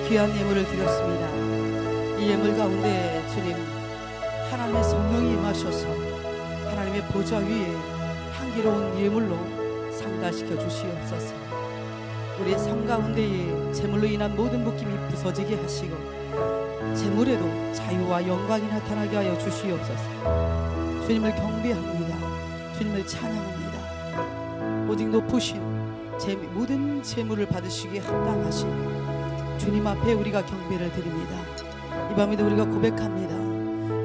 귀한 예물을 드렸습니다. 이 예물 가운데 주님 하나님의 성령이 임하셔서 하나님의 보좌 위에 향기로운 예물로 상달시켜 주시옵소서. 우리의 삶 가운데에 재물로 인한 모든 묶임이 부서지게 하시고 재물에도 자유와 영광이 나타나게 하여 주시옵소서. 주님을 경배합니다. 주님을 찬양합니다. 오직 높으신 모든 재물을 받으시기에 합당하신 주님 앞에 우리가 경배를 드립니다. 이 밤에도 우리가 고백합니다.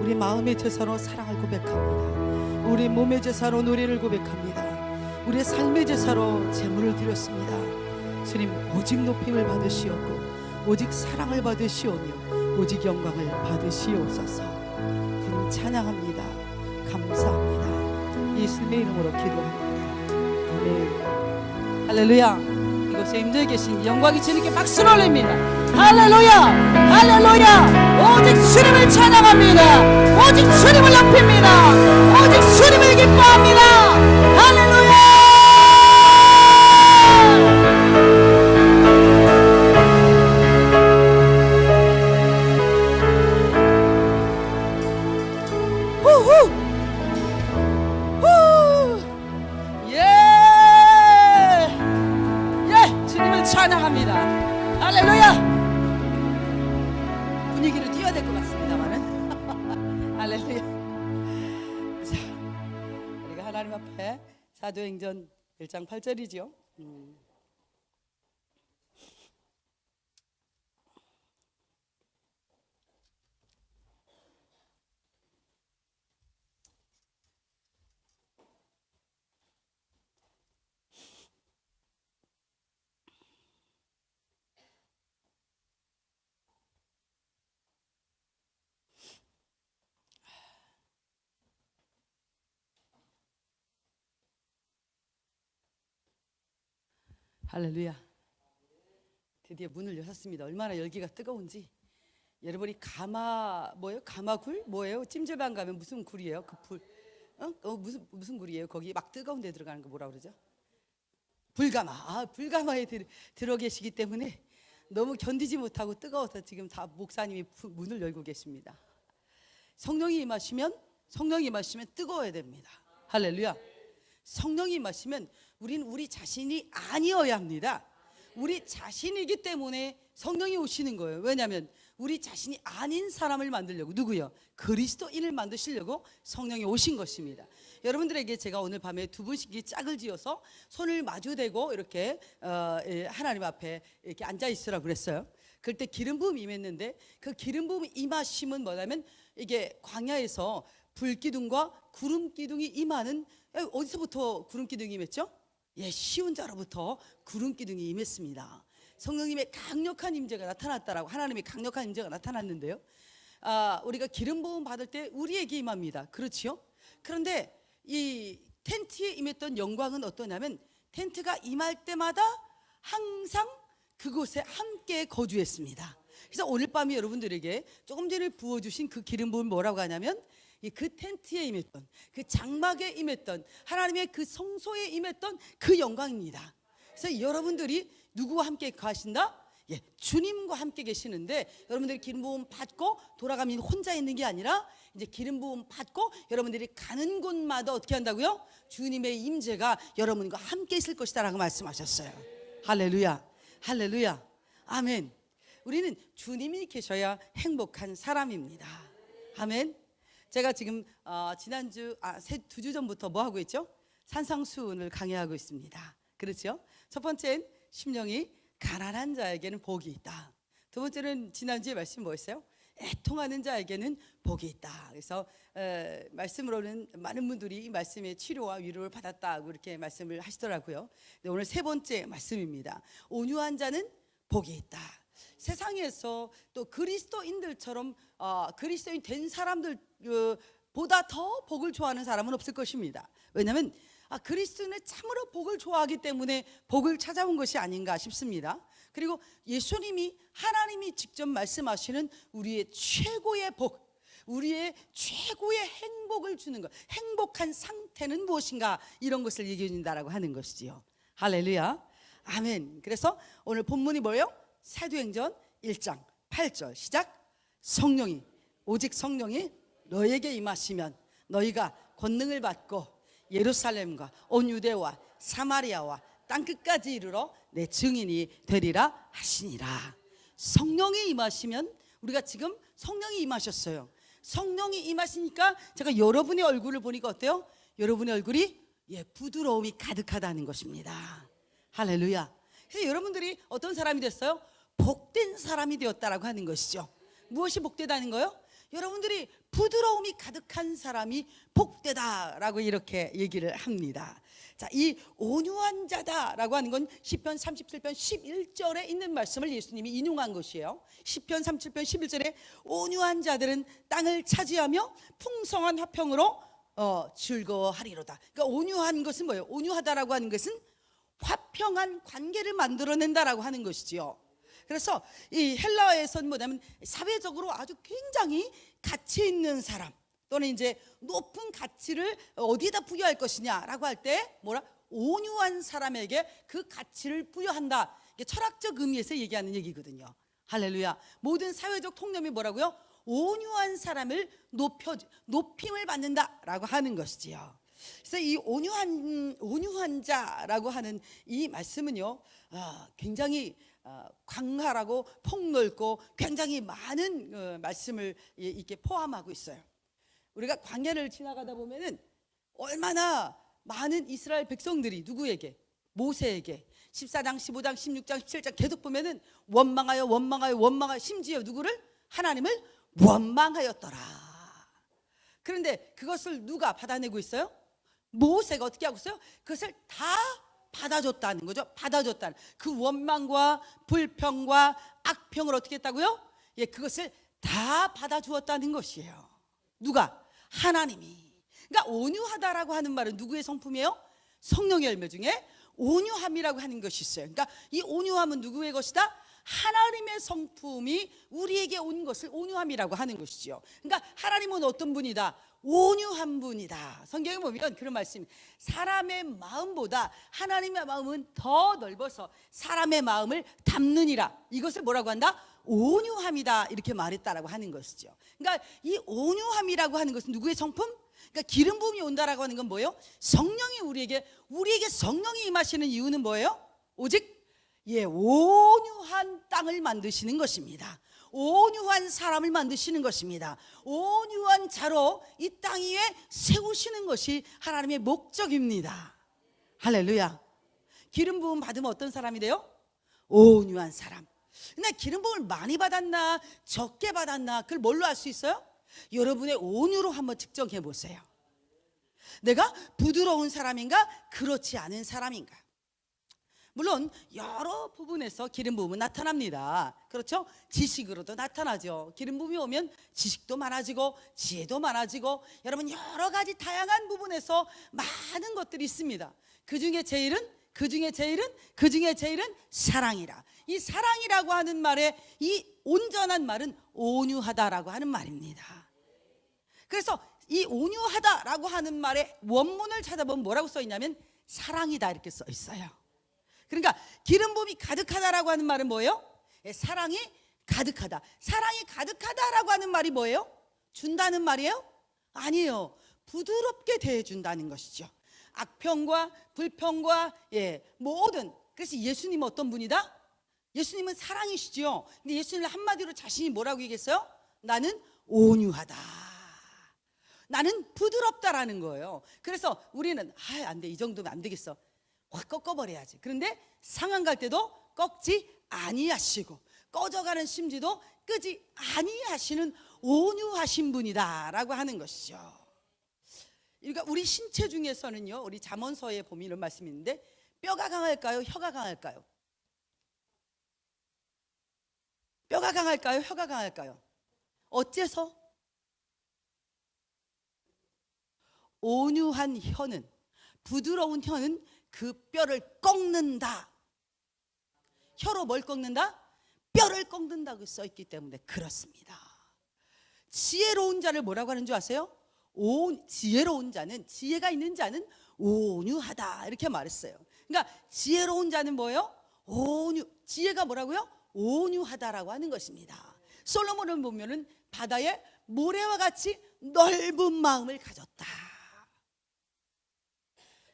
우리 마음의 제사로 사랑을 고백합니다. 우리 몸의 제사로 노래를 고백합니다. 우리의 삶의 제사로 제물을 드렸습니다. 주님 오직 높임을 받으시옵고 오직 사랑을 받으시오며 오직 영광을 받으시옵소서. 주님 찬양합니다. 감사합니다. 예수님의 이름으로 기도합니다. 아멘. 할렐루야. 이곳에 임재해 계신 영광이 주님께 박수를 올립니다. 할렐루야. 할렐루야. 오직 주님을 찬양합니다. 오직 주님을 높입니다. 오직 주님을 기뻐합니다. 할렐루야. 찬양합니다. 할렐루야. 분위기를 띄워야 될 것 같습니다만은 할렐루야. 자, 우리가 하나님 앞에 사도행전 1장 8절이죠. 할렐루야. 드디어 문을 열었습니다. 얼마나 열기가 뜨거운지. 여러분이 가마굴 뭐예요? 찜질방 가면 무슨 굴이에요? 그 불, 무슨 굴이에요? 거기 막 뜨거운 데 들어가는 거 뭐라 그러죠? 불가마. 불가마에 들어 계시기 때문에 너무 견디지 못하고 뜨거워서 지금 다 목사님이 문을 열고 계십니다. 성령이 임하시면 뜨거워야 됩니다. 할렐루야. 성령이 임하시면 우리는 우리 자신이 아니어야 합니다. 우리 자신이기 때문에 성령이 오시는 거예요. 왜냐하면 우리 자신이 아닌 사람을 만들려고. 누구요? 그리스도인을 만드시려고 성령이 오신 것입니다. 여러분들에게 제가 오늘 밤에 두 분씩 짝을 지어서 손을 마주대고 이렇게 하나님 앞에 이렇게 앉아 있으라고 그랬어요. 그럴 때 기름 부음이 임했는데 그 기름 부음이 임하심은 뭐냐면 이게 광야에서 불기둥과 구름 기둥이 임하는, 어디서부터 구름 기둥이 임했죠? 시온자로부터 구름 기둥이 임했습니다. 성령님의 강력한 임재가 나타났다라고, 하나님의 강력한 임재가 나타났는데요. 우리가 기름 부음 받을 때 우리에게 임합니다. 그렇지요? 그런데 이 텐트에 임했던 영광은 어떠냐면 텐트가 임할 때마다 항상 그곳에 함께 거주했습니다. 그래서 오늘 밤에 여러분들에게 조금 전에 부어주신 그 기름 부음을 뭐라고 하냐면 그 텐트에 임했던, 그 장막에 임했던, 하나님의 그 성소에 임했던 그 영광입니다. 그래서 여러분들이 누구와 함께 가신다? 주님과 함께 계시는데 여러분들이 기름 부음 받고 돌아가면 혼자 있는 게 아니라 이제 기름 부음 받고 여러분들이 가는 곳마다 어떻게 한다고요? 주님의 임재가 여러분과 함께 있을 것이다라고 말씀하셨어요. 할렐루야. 할렐루야. 아멘. 우리는 주님이 계셔야 행복한 사람입니다. 아멘. 제가 지금 지난주 두 주 전부터 뭐 하고 있죠? 산상수훈을 강의하고 있습니다. 그렇죠? 첫 번째는 심령이 가난한 자에게는 복이 있다. 두 번째는 지난주에 말씀 뭐였어요? 애통하는 자에게는 복이 있다. 그래서 말씀으로는 많은 분들이 이 말씀의 치료와 위로를 받았다고 이렇게 말씀을 하시더라고요. 근데 오늘 세 번째 말씀입니다. 온유한 자는 복이 있다. 세상에서 또 그리스도인들처럼 그리스도인 된 사람들 보다 더 복을 좋아하는 사람은 없을 것입니다. 왜냐하면 그리스도인은 참으로 복을 좋아하기 때문에 복을 찾아온 것이 아닌가 싶습니다. 그리고 예수님이, 하나님이 직접 말씀하시는 우리의 최고의 복, 우리의 최고의 행복을 주는 것, 행복한 상태는 무엇인가, 이런 것을 얘기해 준다라고 하는 것이지요. 할렐루야. 아멘. 그래서 오늘 본문이 뭐예요? 사도행전 1장 8절 시작. 성령이 오직 성령이 너에게 임하시면 너희가 권능을 받고 예루살렘과 온 유대와 사마리아와 땅끝까지 이르러 내 증인이 되리라 하시니라. 성령이 임하시면, 우리가 지금 성령이 임하셨어요. 성령이 임하시니까 제가 여러분의 얼굴을 보니까 어때요? 여러분의 얼굴이 부드러움이 가득하다는 것입니다. 할렐루야. 그래서 여러분들이 어떤 사람이 됐어요? 복된 사람이 되었다라고 하는 것이죠. 무엇이 복되다는 거요? 여러분들이 부드러움이 가득한 사람이 복되다라고 이렇게 얘기를 합니다. 자, 이 온유한 자다라고 하는 건 시편 37편 11절에 있는 말씀을 예수님이 인용한 것이에요. 시편 37편 11절에 온유한 자들은 땅을 차지하며 풍성한 화평으로 즐거워하리로다. 그러니까 온유한 것은 뭐예요? 온유하다라고 하는 것은 화평한 관계를 만들어낸다라고 하는 것이지요. 그래서 이 헬라어에서는 뭐냐면 사회적으로 아주 굉장히 가치 있는 사람, 또는 이제 높은 가치를 어디에다 부여할 것이냐라고 할 때 뭐라? 온유한 사람에게 그 가치를 부여한다. 이게 철학적 의미에서 얘기하는 얘기거든요. 할렐루야. 모든 사회적 통념이 뭐라고요? 온유한 사람을 높임을 받는다라고 하는 것이지요. 그래서 이 온유한 자라고 하는 이 말씀은요, 굉장히 광활하고 폭넓고 굉장히 많은 말씀을 이렇게 포함하고 있어요. 우리가 광야를 지나가다 보면은 얼마나 많은 이스라엘 백성들이 누구에게? 모세에게 14장, 15장, 16장, 17장 계속 보면은 원망하여 심지어 누구를? 하나님을 원망하였더라. 그런데 그것을 누가 받아내고 있어요? 모세가 어떻게 하고 있어요? 그것을 다 받아줬다는 거죠. 받아줬다는 그 원망과 불평과 악평을 어떻게 했다고요? 그것을 다 받아주었다는 것이에요. 누가? 하나님이. 그러니까 온유하다라고 하는 말은 누구의 성품이에요? 성령의 열매 중에 온유함이라고 하는 것이 있어요. 그러니까 이 온유함은 누구의 것이다? 하나님의 성품이 우리에게 온 것을 온유함이라고 하는 것이죠. 그러니까 하나님은 어떤 분이다? 온유한 분이다. 성경에 보면 그런 말씀이, 사람의 마음보다 하나님의 마음은 더 넓어서 사람의 마음을 담느니라. 이것을 뭐라고 한다? 온유함이다. 이렇게 말했다라고 하는 것이죠. 그러니까 이 온유함이라고 하는 것은 누구의 성품? 그러니까 기름 부음이 온다라고 하는 건 뭐예요? 성령이 우리에게 성령이 임하시는 이유는 뭐예요? 오직 온유한 땅을 만드시는 것입니다. 온유한 사람을 만드시는 것입니다. 온유한 자로 이 땅 위에 세우시는 것이 하나님의 목적입니다. 할렐루야. 기름 부음 받으면 어떤 사람이 돼요? 온유한 사람. 근데 기름 부음을 많이 받았나 적게 받았나 그걸 뭘로 알 수 있어요? 여러분의 온유로 한번 측정해 보세요. 내가 부드러운 사람인가 그렇지 않은 사람인가. 물론 여러 부분에서 기름 부음은 나타납니다. 그렇죠? 지식으로도 나타나죠. 기름 부음이 오면 지식도 많아지고 지혜도 많아지고 여러분 여러 가지 다양한 부분에서 많은 것들이 있습니다. 그중에 제일은 사랑이라. 이 사랑이라고 하는 말에 이 온전한 말은 온유하다라고 하는 말입니다. 그래서 이 온유하다라고 하는 말의 원문을 찾아보면 뭐라고 써 있냐면 사랑이다 이렇게 써 있어요. 그러니까 기름 부음이 가득하다라고 하는 말은 뭐예요? 사랑이 가득하다. 사랑이 가득하다라고 하는 말이 뭐예요? 준다는 말이에요? 아니에요. 부드럽게 대해준다는 것이죠. 악평과 불평과 모든. 그래서 예수님은 어떤 분이다? 예수님은 사랑이시죠. 근데 예수님은 한마디로 자신이 뭐라고 얘기했어요? 나는 온유하다. 나는 부드럽다라는 거예요. 그래서 우리는 안 돼, 이 정도면 안 되겠어, 확 꺾어버려야지. 그런데 상한 갈 때도 꺾지 아니하시고 꺼져가는 심지도 끄지 아니하시는 온유하신 분이다라고 하는 것이죠. 그러니까 우리 신체 중에서는요, 우리 잠언서에 보면 이런 말씀이 있는데 뼈가 강할까요? 혀가 강할까요? 뼈가 강할까요? 혀가 강할까요? 어째서? 온유한 혀는, 부드러운 혀는 그 뼈를 꺾는다. 혀로 뭘 꺾는다? 뼈를 꺾는다고 써있기 때문에 그렇습니다. 지혜로운 자를 뭐라고 하는 줄 아세요? 지혜로운 자는, 지혜가 있는 자는 온유하다 이렇게 말했어요. 그러니까 지혜로운 자는 뭐예요? 지혜가 뭐라고요? 온유하다라고 하는 것입니다. 솔로몬을 보면은 바다에 모래와 같이 넓은 마음을 가졌다.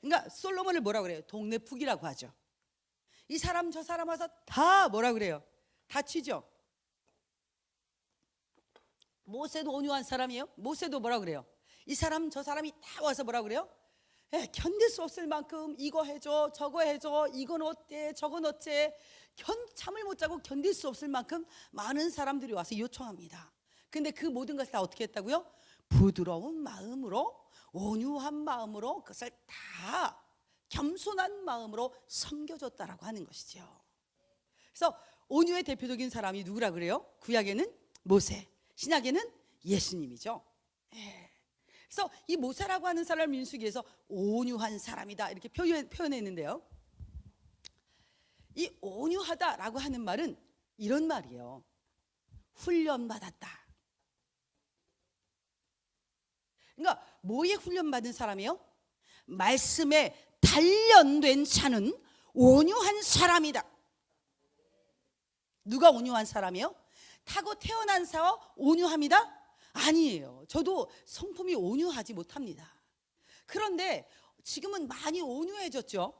그러니까 솔로몬을 뭐라 그래요? 동네 푸기라고 하죠. 이 사람 저 사람 와서 다 뭐라 그래요? 다치죠. 모세도 온유한 사람이에요. 모세도 뭐라 그래요? 이 사람 저 사람이 다 와서 뭐라 그래요? 견딜 수 없을 만큼 이거 해줘 저거 해줘 이건 어때 저건 어째 잠을 못 자고 견딜 수 없을 만큼 많은 사람들이 와서 요청합니다. 근데 그 모든 것을 다 어떻게 했다고요? 부드러운 마음으로 온유한 마음으로 그것을 다 겸손한 마음으로 섬겨줬다라고 하는 것이죠. 그래서 온유의 대표적인 사람이 누구라 그래요? 구약에는 모세, 신약에는 예수님이죠. 그래서 이 모세라고 하는 사람을 민수기에서 온유한 사람이다 이렇게 표현했는데요. 이 온유하다라고 하는 말은 이런 말이에요. 훈련받았다. 그러니까 뭐에 훈련받은 사람이에요? 말씀에 단련된 자는 온유한 사람이다. 누가 온유한 사람이에요? 타고 태어난 자와 온유합니다? 아니에요. 저도 성품이 온유하지 못합니다. 그런데 지금은 많이 온유해졌죠.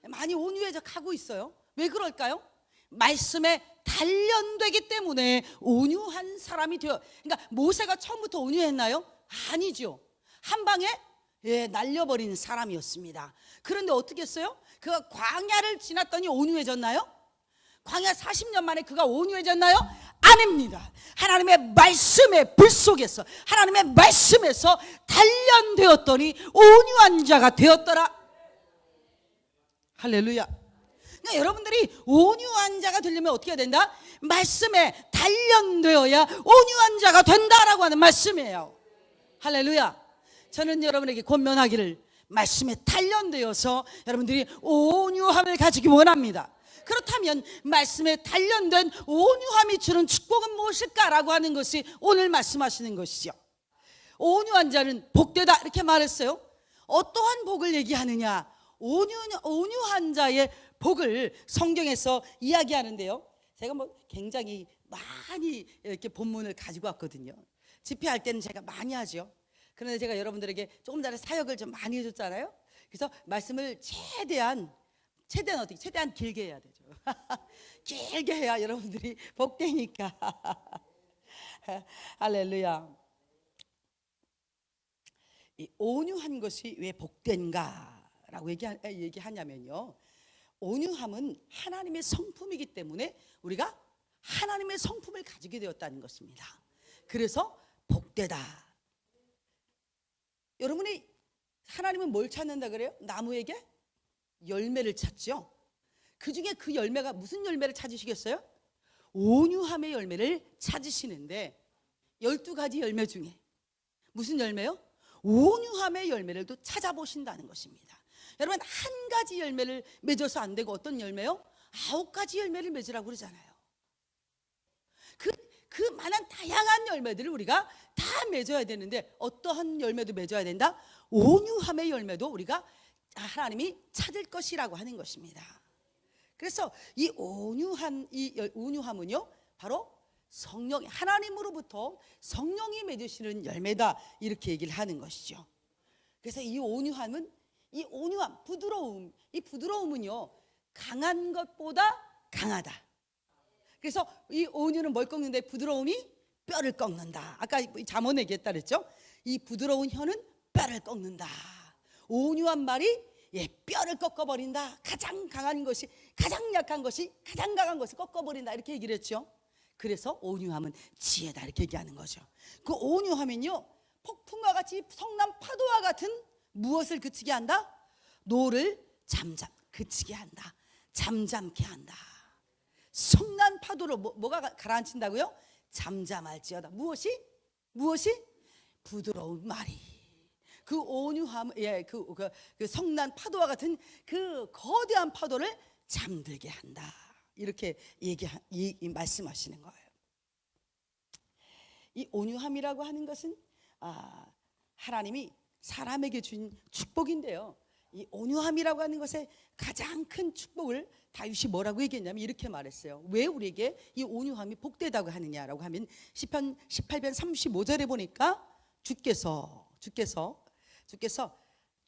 많이 온유해져 가고 있어요. 왜 그럴까요? 말씀에 단련되기 때문에 온유한 사람이 되어. 그러니까 모세가 처음부터 온유했나요? 아니죠. 한 방에 날려버린 사람이었습니다. 그런데 어떻게 했어요? 그가 광야를 지났더니 온유해졌나요? 광야 40년 만에 그가 온유해졌나요? 아닙니다. 하나님의 말씀의 불 속에서 하나님의 말씀에서 단련되었더니 온유한 자가 되었더라. 할렐루야. 그러니까 여러분들이 온유한 자가 되려면 어떻게 해야 된다? 말씀에 단련되어야 온유한 자가 된다라고 하는 말씀이에요. 할렐루야. 저는 여러분에게 권면하기를 말씀에 단련되어서 여러분들이 온유함을 가지기 원합니다. 그렇다면 말씀에 단련된 온유함이 주는 축복은 무엇일까라고 하는 것이 오늘 말씀하시는 것이죠. 온유한 자는 복되다 이렇게 말했어요. 어떠한 복을 얘기하느냐? 온유한 자의 복을 성경에서 이야기하는데요. 제가 굉장히 많이 이렇게 본문을 가지고 왔거든요. 집회할 때는 제가 많이 하죠. 그런데 제가 여러분들에게 조금 전에 사역을 좀 많이 해줬잖아요. 그래서 말씀을 최대한 길게 해야 되죠. 길게 해야 여러분들이 복되니까. 할렐루야. 이 온유한 것이 왜 복된가라고 얘기하냐면요. 온유함은 하나님의 성품이기 때문에 우리가 하나님의 성품을 가지게 되었다는 것입니다. 그래서 복되다. 여러분이 하나님은 뭘 찾는다 그래요? 나무에게 열매를 찾죠. 그 중에 그 열매가 무슨 열매를 찾으시겠어요? 온유함의 열매를 찾으시는데 12가지 열매 중에 무슨 열매요? 온유함의 열매를 또 찾아보신다는 것입니다. 여러분 한 가지 열매를 맺어서 안 되고 어떤 열매요? 9가지 열매를 맺으라고 그러잖아요. 그 많은 다양한 열매들을 우리가 다 맺어야 되는데 어떠한 열매도 맺어야 된다? 온유함의 열매도 우리가 하나님이 찾을 것이라고 하는 것입니다. 그래서 이 온유함은요 바로 성령, 하나님으로부터 성령이 맺으시는 열매다 이렇게 얘기를 하는 것이죠. 그래서 이 온유함, 부드러움, 이 부드러움은요 강한 것보다 강하다. 그래서 이 온유는 뭘 꺾는데 부드러움이 뼈를 꺾는다. 아까 잠언 얘기했다 그랬죠. 이 부드러운 혀는 뼈를 꺾는다. 온유한 말이 뼈를 꺾어버린다. 가장 강한 것이 가장 약한 것이 가장 강한 것을 꺾어버린다 이렇게 얘기를 했죠. 그래서 온유함은 지혜다 이렇게 얘기하는 거죠. 그 온유함은요 폭풍과 같이 성난 파도와 같은 무엇을 그치게 한다? 노를 그치게 한다. 잠잠케 한다. 성난 파도로 뭐가 가라앉힌다고요? 잠잠할지어다. 무엇이? 부드러운 말이. 그 온유함, 그 성난 파도와 같은 그 거대한 파도를 잠들게 한다. 이렇게 말씀하시는 거예요. 이 온유함이라고 하는 것은 하나님이 사람에게 준 축복인데요. 이 온유함이라고 하는 것의 가장 큰 축복을 다윗이 뭐라고 얘기했냐면 이렇게 말했어요. 왜 우리에게 이 온유함이 복되다고 하느냐라고 하면 시편 18편 35절에 보니까 주께서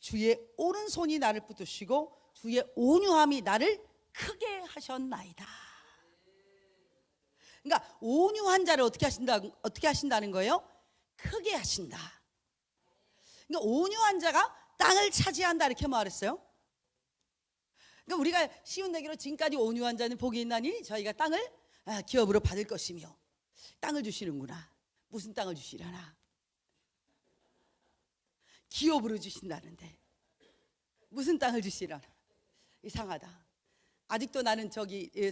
주의 오른손이 나를 붙드시고 주의 온유함이 나를 크게 하셨나이다. 그러니까 온유한 자를 어떻게 하신다는 거예요? 크게 하신다. 그러니까 온유한 자가 땅을 차지한다 이렇게 말했어요. 그러니까 우리가 쉬운 얘기로 지금까지 온유한 자는 복이 있나니 저희가 땅을 기업으로 받을 것이며, 땅을 주시는구나. 무슨 땅을 주시려나? 기업으로 주신다는데 무슨 땅을 주시려나? 이상하다. 아직도 나는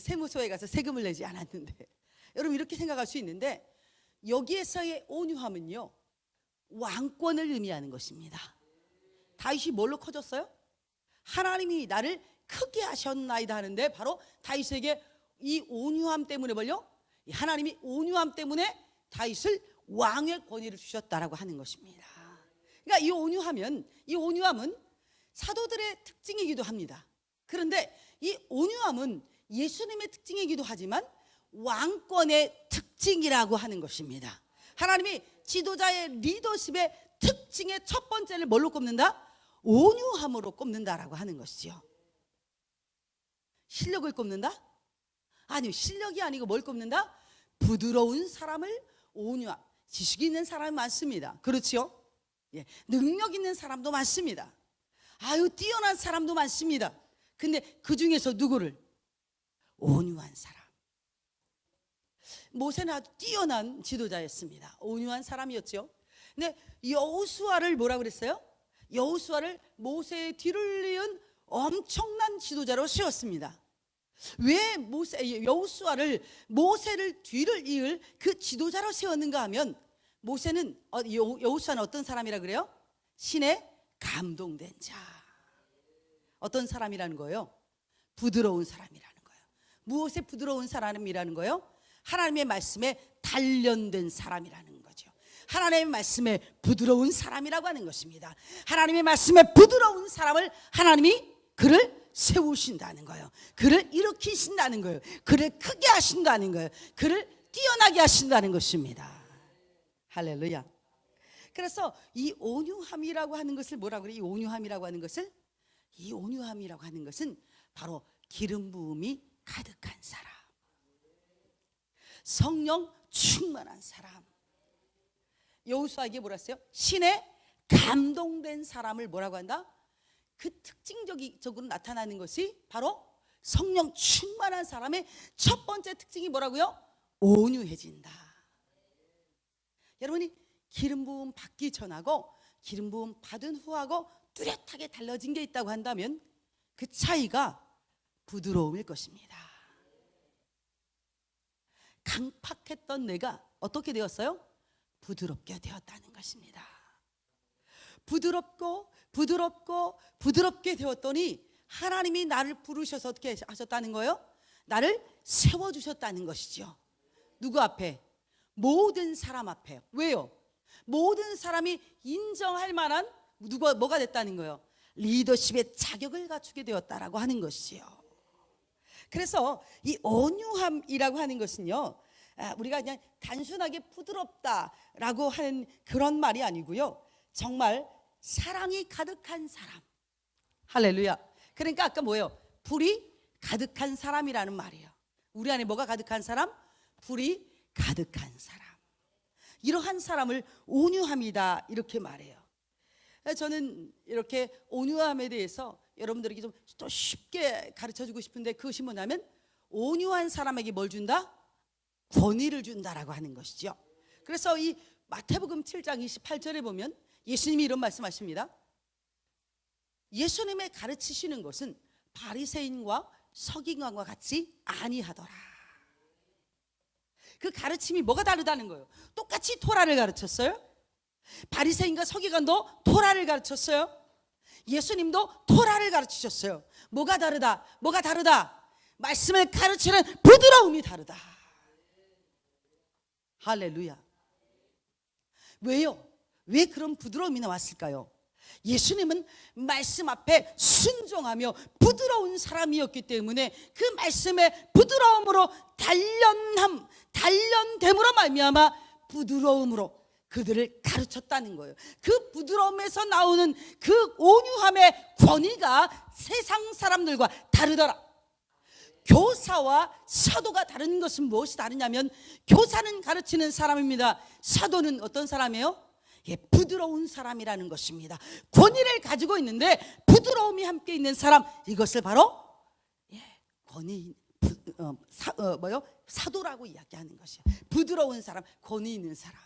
세무서에 가서 세금을 내지 않았는데. 여러분 이렇게 생각할 수 있는데 여기에서의 온유함은요, 왕권을 의미하는 것입니다. 다윗이 뭘로 커졌어요? 하나님이 나를 크게 하셨나이다 하는데 바로 다윗에게 이 온유함 때문에 하나님이 온유함 때문에 다윗을 왕의 권위를 주셨다라고 하는 것입니다. 그러니까 이 온유함은 사도들의 특징이기도 합니다. 그런데 이 온유함은 예수님의 특징이기도 하지만 왕권의 특징이라고 하는 것입니다. 하나님이 지도자의 리더십의 특징의 첫 번째를 뭘로 꼽는다? 온유함으로 꼽는다라고 하는 것이죠. 실력을 꼽는다? 아니요, 실력이 아니고 뭘 꼽는다? 부드러운 사람을 온유함. 지식이 있는 사람이 많습니다. 그렇죠? 예, 능력 있는 사람도 많습니다. 뛰어난 사람도 많습니다. 근데 그 중에서 누구를? 온유한 사람. 모세는 아주 뛰어난 지도자였습니다. 온유한 사람이었죠. 근데 여호수아를 뭐라 그랬어요? 여호수아를 모세의 뒤를 이은 엄청난 지도자로 세웠습니다. 왜 여호수아를 모세를 뒤를 이을 그 지도자로 세웠는가 하면 여호수아는 어떤 사람이라 그래요? 신에 감동된 자. 어떤 사람이라는 거예요? 부드러운 사람이라는 거예요. 무엇에 부드러운 사람이라는 거예요? 하나님의 말씀에 단련된 사람이라는 거죠. 하나님의 말씀에 부드러운 사람이라고 하는 것입니다. 하나님의 말씀에 부드러운 사람을 하나님이 그를 세우신다는 거예요. 그를 일으키신다는 거예요. 그를 크게 하신다는 거예요. 그를 뛰어나게 하신다는 것입니다. 할렐루야. 그래서 이 온유함이라고 하는 것을 뭐라고 그래요? 이 온유함이라고 하는 것은 바로 기름 부음이 가득한 사람, 성령 충만한 사람. 여호수아에게 뭐라 했어요? 신에 감동된 사람을 뭐라고 한다? 그 특징적으로 나타나는 것이 바로 성령 충만한 사람의 첫 번째 특징이 뭐라고요? 온유해진다. 여러분이 기름 부음 받기 전하고 기름 부음 받은 후하고 뚜렷하게 달라진 게 있다고 한다면 그 차이가 부드러움일 것입니다. 강팍했던 내가 어떻게 되었어요? 부드럽게 되었다는 것입니다. 부드럽게 되었더니 하나님이 나를 부르셔서 어떻게 하셨다는 거예요? 나를 세워주셨다는 것이죠. 누구 앞에? 모든 사람 앞에. 왜요? 모든 사람이 인정할 만한 뭐가 됐다는 거예요? 리더십의 자격을 갖추게 되었다라고 하는 것이요. 그래서 이 온유함이라고 하는 것은요, 우리가 그냥 단순하게 부드럽다라고 하는 그런 말이 아니고요, 정말 사랑이 가득한 사람. 할렐루야. 그러니까 아까 뭐예요? 불이 가득한 사람이라는 말이에요. 우리 안에 뭐가 가득한 사람? 불이 가득한 사람. 이러한 사람을 온유함이다 이렇게 말해요. 저는 이렇게 온유함에 대해서 여러분들에게 좀 더 쉽게 가르쳐주고 싶은데, 그것이 뭐냐면 온유한 사람에게 뭘 준다? 권위를 준다라고 하는 것이죠. 그래서 이 마태복음 7장 28절에 보면 예수님이 이런 말씀하십니다. 예수님의 가르치시는 것은 바리새인과 서기관과 같이 아니하더라. 그 가르침이 뭐가 다르다는 거예요? 똑같이 토라를 가르쳤어요. 바리새인과 서기관도 토라를 가르쳤어요. 예수님도 토라를 가르치셨어요. 뭐가 다르다? 말씀을 가르치는 부드러움이 다르다. 할렐루야. 왜요? 왜 그런 부드러움이 나왔을까요? 예수님은 말씀 앞에 순종하며 부드러운 사람이었기 때문에 그 말씀의 부드러움으로 단련됨으로 말미암아 부드러움으로 그들을 가르쳤다는 거예요. 그 부드러움에서 나오는 그 온유함의 권위가 세상 사람들과 다르더라. 교사와 사도가 다른 것은 무엇이 다르냐면, 교사는 가르치는 사람입니다. 사도는 어떤 사람이에요? 부드러운 사람이라는 것입니다. 권위를 가지고 있는데 부드러움이 함께 있는 사람, 이것을 바로 사도라고 이야기하는 것이에요. 부드러운 사람, 권위 있는 사람.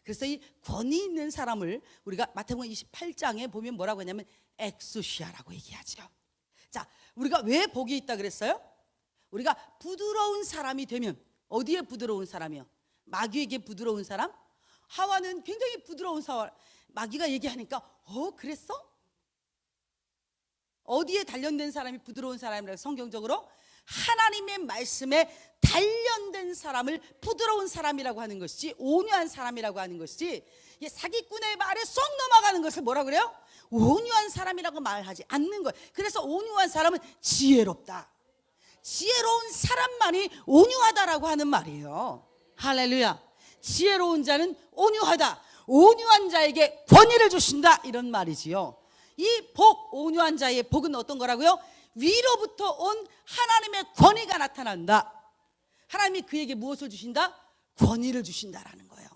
그래서 이 권위 있는 사람을 우리가 마태복음 28장에 보면 뭐라고 하냐면 엑수시아라고 얘기하죠. 자, 우리가 왜 복이 있다 그랬어요? 우리가 부드러운 사람이 되면, 어디에 부드러운 사람이요? 마귀에게 부드러운 사람? 하와는 굉장히 부드러운 사람. 마귀가 얘기하니까 그랬어? 어디에 단련된 사람이 부드러운 사람이라고? 성경적으로 하나님의 말씀에 단련된 사람을 부드러운 사람이라고 하는 것이지, 온유한 사람이라고 하는 것이지, 사기꾼의 말에 쏙 넘어가는 것을 뭐라고 그래요? 온유한 사람이라고 말하지 않는 거예요. 그래서 온유한 사람은 지혜롭다. 지혜로운 사람만이 온유하다라고 하는 말이에요. 할렐루야. 지혜로운 자는 온유하다. 온유한 자에게 권위를 주신다, 이런 말이지요. 이 복, 온유한 자의 복은 어떤 거라고요? 위로부터 온 하나님의 권위가 나타난다. 하나님이 그에게 무엇을 주신다? 권위를 주신다라는 거예요.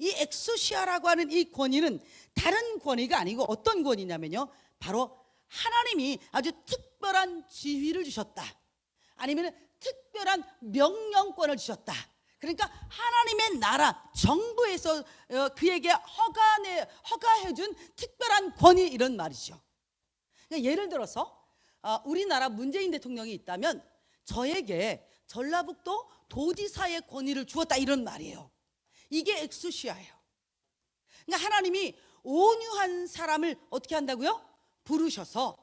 이 엑소시아라고 하는 이 권위는 다른 권위가 아니고 어떤 권위냐면요, 바로 하나님이 아주 특별한 지위를 주셨다, 아니면 특별한 명령권을 주셨다. 그러니까 하나님의 나라, 정부에서 그에게 허가해준 특별한 권위, 이런 말이죠. 그러니까 예를 들어서 우리나라 문재인 대통령이 있다면 저에게 전라북도 도지사의 권위를 주었다, 이런 말이에요. 이게 엑수시아예요. 그러니까 하나님이 온유한 사람을 어떻게 한다고요? 부르셔서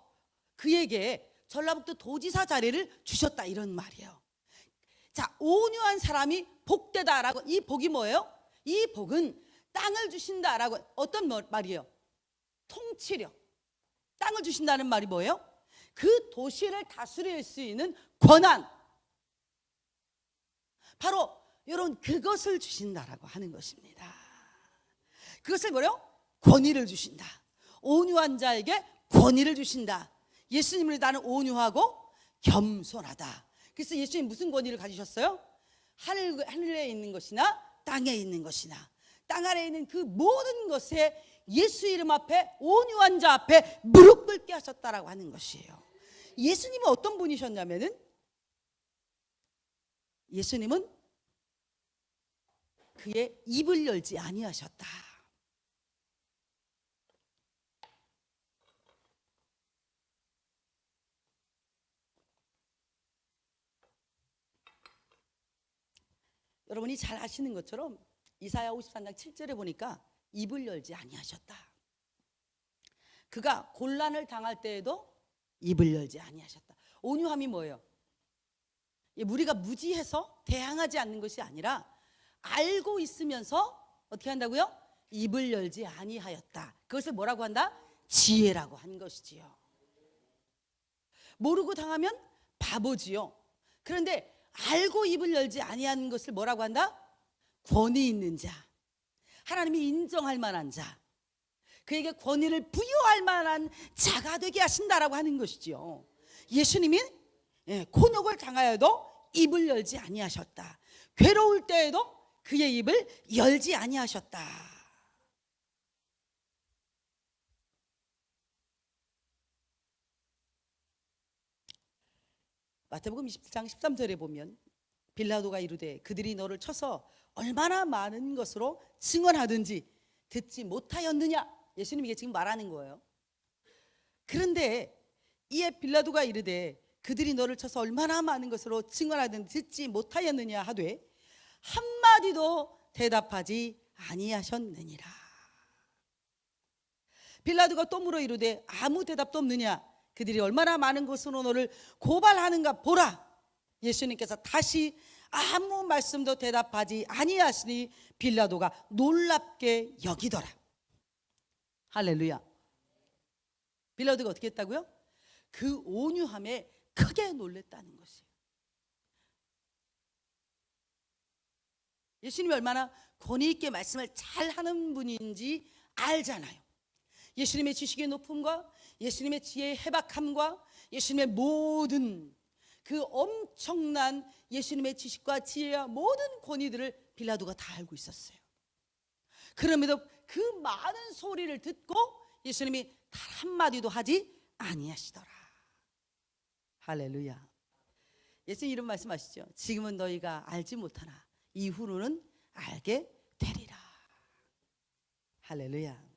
그에게 전라북도 도지사 자리를 주셨다, 이런 말이에요. 자, 온유한 사람이 복되다라고, 이 복이 뭐예요? 이 복은 땅을 주신다라고. 어떤 말이에요? 통치력. 땅을 주신다는 말이 뭐예요? 그 도시를 다스릴 수 있는 권한, 바로 이런 그것을 주신다라고 하는 것입니다. 그것을 뭐래요? 권위를 주신다. 온유한 자에게 권위를 주신다. 예수님을 나는 온유하고 겸손하다. 그래서 예수님 무슨 권위를 가지셨어요? 하늘에 있는 것이나 땅에 있는 것이나 땅 아래에 있는 그 모든 것에 예수 이름 앞에, 온유한 자 앞에 무릎 꿇게 하셨다라고 하는 것이에요. 예수님은 어떤 분이셨냐면은, 예수님은 그의 입을 열지 아니하셨다. 여러분이 잘 아시는 것처럼 이사야 53장 7절에 보니까 입을 열지 아니하셨다. 그가 곤란을 당할 때에도 입을 열지 아니하셨다. 온유함이 뭐예요? 우리가 무지해서 대항하지 않는 것이 아니라 알고 있으면서 어떻게 한다고요? 입을 열지 아니하였다. 그것을 뭐라고 한다? 지혜라고 한 것이지요. 모르고 당하면 바보지요. 그런데 알고 입을 열지 아니하는 것을 뭐라고 한다? 권위 있는 자, 하나님이 인정할 만한 자, 그에게 권위를 부여할 만한 자가 되게 하신다라고 하는 것이지요. 예수님이 곤욕을 당하여도 입을 열지 아니하셨다. 괴로울 때에도 그의 입을 열지 아니하셨다. 마태복음 27장 13절에 보면 빌라도가 이르되 그들이 너를 쳐서 얼마나 많은 것으로 증언하든지 듣지 못하였느냐. 예수님이 지금 말하는 거예요. 그런데 이에 빌라도가 이르되 그들이 너를 쳐서 얼마나 많은 것으로 증언하든지 듣지 못하였느냐 하되 한마디도 대답하지 아니하셨느니라. 빌라도가 또 물어 이르되 아무 대답도 없느냐. 그들이 얼마나 많은 것으로 너를 고발하는가 보라. 예수님께서 다시 아무 말씀도 대답하지 아니하시니 빌라도가 놀랍게 여기더라. 할렐루야. 빌라도가 어떻게 했다고요? 그 온유함에 크게 놀랬다는 것이에요. 예수님이 얼마나 권위 있게 말씀을 잘하는 분인지 알잖아요. 예수님의 지식의 높음과 예수님의 지혜의 해박함과 예수님의 모든 그 엄청난 예수님의 지식과 지혜와 모든 권위들을 빌라도가 다 알고 있었어요. 그럼에도 그 많은 소리를 듣고 예수님이 단 한마디도 하지 아니하시더라. 할렐루야. 예수님 이런 말씀하시죠. 지금은 너희가 알지 못하나 이후로는 알게 되리라. 할렐루야.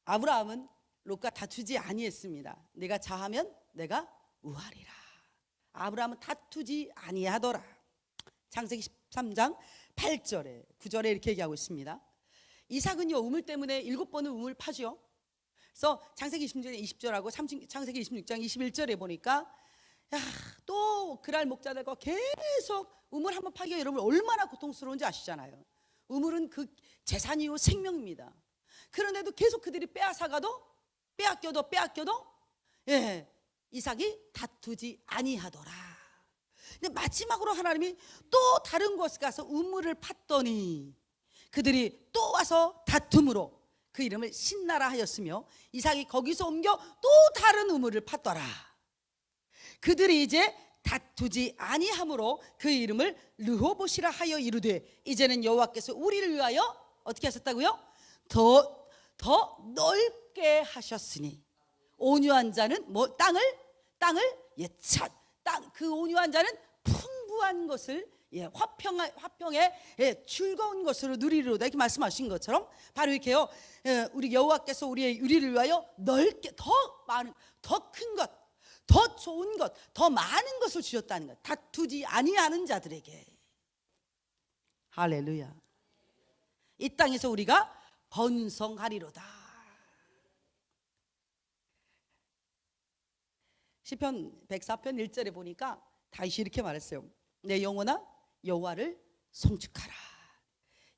아브라함은 롯과 다투지 아니했습니다. 내가 자하면 내가 우하리라. 아브라함은 다투지 아니하더라. 창세기 13장 8절에 9절에 이렇게 얘기하고 있습니다. 이삭은요 우물 때문에 7번은 우물 파죠. 그래서 창세기 20절하고 창세기 26장 21절에 보니까 또 그랄 목자들과 계속 우물 한번 파기가 여러분 얼마나 고통스러운지 아시잖아요. 우물은 그 재산이요 생명입니다. 그런데도 계속 그들이 빼앗아가도 빼앗겨도 이삭이 다투지 아니하더라. 근데 마지막으로 하나님이 또 다른 곳에 가서 우물을 팠더니 그들이 또 와서 다툼으로 그 이름을 신나라 하였으며 이삭이 거기서 옮겨 또 다른 우물을 팠더라. 그들이 이제 다투지 아니함으로 그 이름을 르호봇이라 하여 이르되 이제는 여호와께서 우리를 위하여 어떻게 하셨다고요? 더 넓게 하셨으니 온유한 자는 땅을 그 온유한 자는 풍부한 것을 화평에 즐거운 것으로 누리리로다 이렇게 말씀하신 것처럼 바로 이렇게요. 우리 여호와께서 우리를 위하여 넓게 더 많은 더 큰 것, 더 좋은 것, 더 많은 것을 주셨다는 것. 다투지 아니하는 자들에게. 할렐루야. 이 땅에서 우리가 번성하리로다. 시편 104편 1절에 보니까 다윗이 이렇게 말했어요. 내 영혼아 여호와를 송축하라.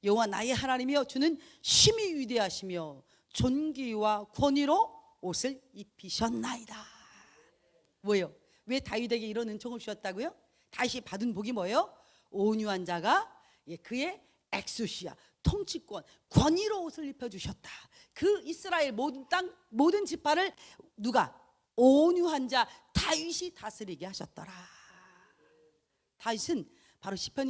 여호와 나의 하나님이여 주는 심히 위대하시며 존귀와 권위로 옷을 입히셨나이다. 뭐예요? 왜 다윗에게 이런 은총을 주셨다고요? 다윗이 받은 복이 뭐예요? 온유한 자가 그의 엑수시아 통치권 권위로 옷을 입혀주셨다. 그 이스라엘 모든 땅 모든 지파를 누가? 온유한 자 다윗이 다스리게 하셨더라. 다윗은 바로 시편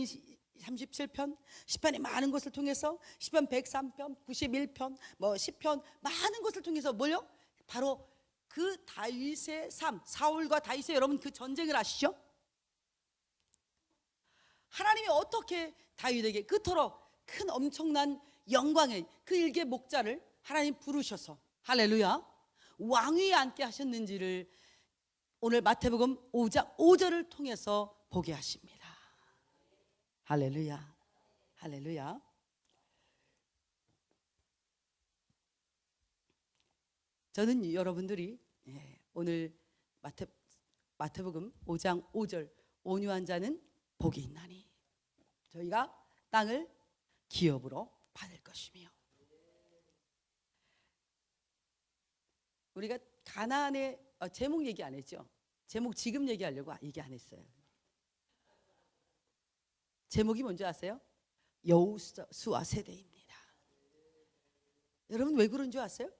37편 시편의 많은 것을 통해서 시편 103편 91편 10편 많은 것을 통해서 뭐요? 바로 그 다윗의 삶, 사울과 다윗의 여러분 그 전쟁을 아시죠? 하나님이 어떻게 다윗에게 그토록 큰 엄청난 영광의 그 일개 목자를 하나님 부르셔서 할렐루야 왕위에 앉게 하셨는지를 오늘 마태복음 5장 5절을 통해서 보게 하십니다. 할렐루야. 할렐루야. 저는 여러분들이 오늘 마태복음 5장 5절 온유한 자는 복이 있나니 저희가 땅을 기업으로 받을 것이며 우리가 가나안의 제목 얘기 안 했죠. 제목 지금 얘기하려고 얘기 안 했어요. 제목이 뭔지 아세요? 여호수아 세대입니다. 여러분 왜 그런 줄 아세요?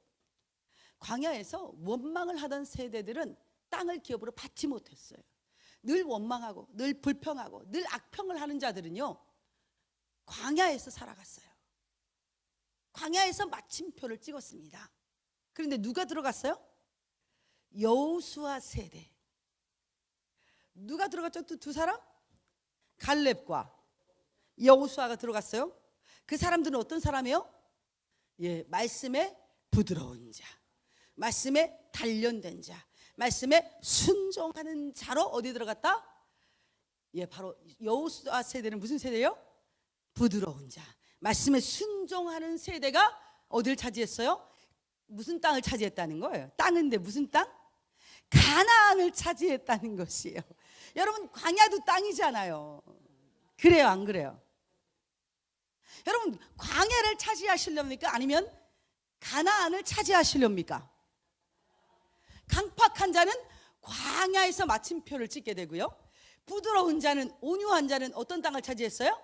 광야에서 원망을 하던 세대들은 땅을 기업으로 받지 못했어요. 늘 원망하고 늘 불평하고 늘 악평을 하는 자들은요 광야에서 살아갔어요. 광야에서 마침표를 찍었습니다. 그런데 누가 들어갔어요? 여호수아 세대. 누가 들어갔죠? 두 사람? 갈렙과 여호수아가 들어갔어요. 그 사람들은 어떤 사람이에요? 말씀에 부드러운 자, 말씀에 단련된 자, 말씀에 순종하는 자로 어디 들어갔다? 바로 여호수아 세대는 무슨 세대예요? 부드러운 자, 말씀에 순종하는 세대가 어디를 차지했어요? 무슨 땅을 차지했다는 거예요? 땅인데 무슨 땅? 가나안을 차지했다는 것이에요. 여러분 광야도 땅이잖아요. 그래요 안 그래요? 여러분 광야를 차지하시렵니까? 아니면 가나안을 차지하시렵니까? 강팍한 자는 광야에서 마침표를 찍게 되고요, 부드러운 자는, 온유한 자는 어떤 땅을 차지했어요?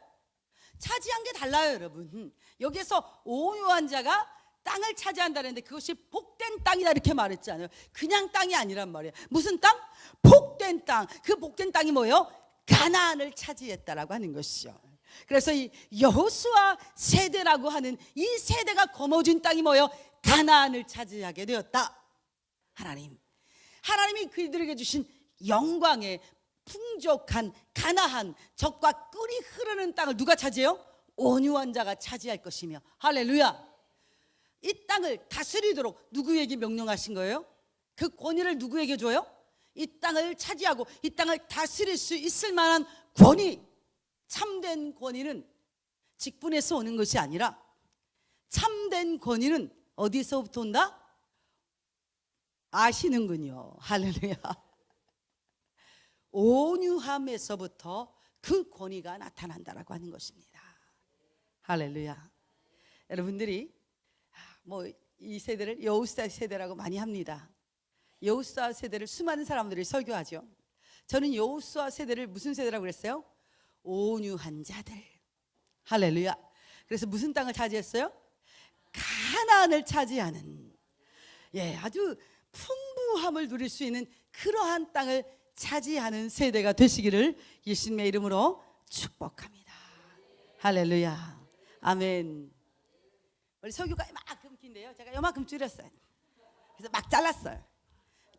차지한 게 달라요, 여러분. 여기서 온유한 자가 땅을 차지한다는데 그것이 복된 땅이다 이렇게 말했잖아요. 그냥 땅이 아니란 말이에요. 무슨 땅? 복된 땅. 그 복된 땅이 뭐예요? 가나안을 차지했다라고 하는 것이죠. 그래서 이 여호수아 세대라고 하는 이 세대가 거머쥔 땅이 뭐예요? 가나안을 차지하게 되었다. 하나님이 그들에게 주신 영광의 풍족한 가나안, 젖과 꿀이 흐르는 땅을 누가 차지해요? 온유한 자가 차지할 것이며, 할렐루야. 이 땅을 다스리도록 누구에게 명령하신 거예요? 그 권위를 누구에게 줘요? 이 땅을 차지하고 이 땅을 다스릴 수 있을 만한 권위, 참된 권위는 직분에서 오는 것이 아니라 참된 권위는 어디서부터 온다? 아시는군요. 할렐루야. 온유함에서부터 그 권위가 나타난다라고 하는 것입니다. 할렐루야. 여러분들이 뭐 이 세대를 여호수아 세대라고 많이 합니다. 여호수아 세대를 수많은 사람들이 설교하죠. 저는 여호수아 세대를 무슨 세대라고 그랬어요? 온유한 자들. 할렐루야. 그래서 무슨 땅을 차지했어요? 가나안을 차지하는, 아주 풍부함을 누릴 수 있는 그러한 땅을 차지하는 세대가 되시기를 예수님의 이름으로 축복합니다. 할렐루야. 아멘. 원래 설교가 이만큼 긴데요, 제가 이만큼 줄였어요. 그래서 막 잘랐어요.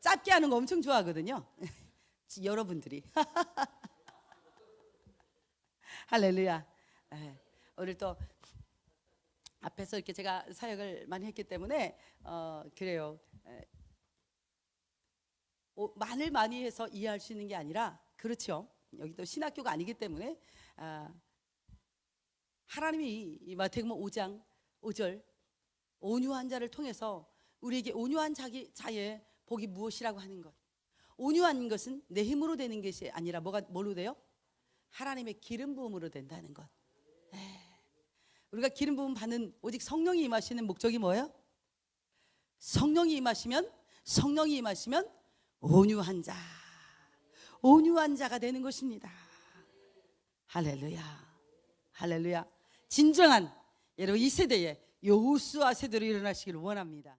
짧게 하는 거 엄청 좋아하거든요. 여러분들이. 할렐루야. 오늘 또 앞에서 이렇게 제가 사역을 많이 했기 때문에 그래요. 말을 많이 해서 이해할 수 있는 게 아니라, 그렇죠, 여기도 신학교가 아니기 때문에 하나님이 이 마태복음 5장 5절 온유한 자를 통해서 우리에게 온유한 자의 복이 무엇이라고 하는 것, 온유한 것은 내 힘으로 되는 것이 아니라 뭘로 돼요? 하나님의 기름 부음으로 된다는 것. 우리가 기름 부음 받는 오직 성령이 임하시는 목적이 뭐예요? 성령이 임하시면 온유한 자가 되는 것입니다. 할렐루야. 할렐루야. 진정한 여러분 이 세대에 여호수아 세대로 일어나시기를 원합니다.